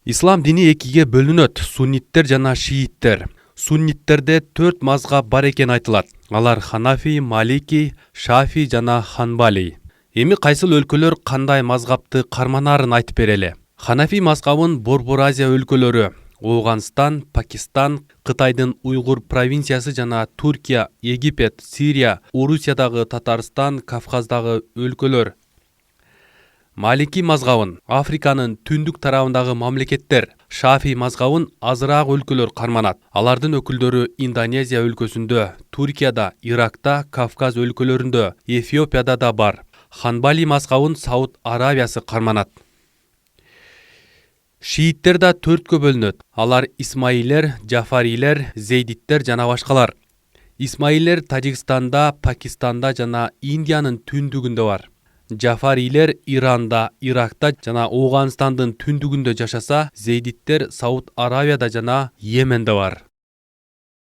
Ислам дини экиге бөлүнөт: сунниттер жана шииттер. Сунниттерде 4 мазгаб бар экен айтылат. Алар Ханафи, Малики, Шафи жана Ханбали. Эми кайсыл өлкөлөр кандай мазгапты карманарын айтып берели. Ханафи мазгабын Борбор Азия өлкөлөрү, Оогандстан, Пакистан, Кытайдын Уйгур провинциясы жана Туркия, Египет, Сирия, Орусиядагы Татарстан, Кавказдагы өлкөлөр. Малики мазгабын Африканын түндүк тарабындагы мамлекеттер. Шафи мазгабын азыраак өлкөлөр карманат. Алардын өкүлдөрү Индонезия өлкөсүндө, Туркияда, Иракта, Кавказ өлкөлөрүндө, Эфиопияда да бар. Ханбали мазгабын Сауд Арабиясы карманат. Шииттер да 4кө бөлүнөт. Алар Исмаилер, Джафарилер, Зейдиттер жана башкалар. Исмаилер Тажикстанда, Пакистанда жана Индиянын түндүгүндө бар. Джафарилер Иранда, Иракта жана Оогандстандын түндүгүндө жашаса, Зейдиттер Сауд Арабияда жана Йеменде бар.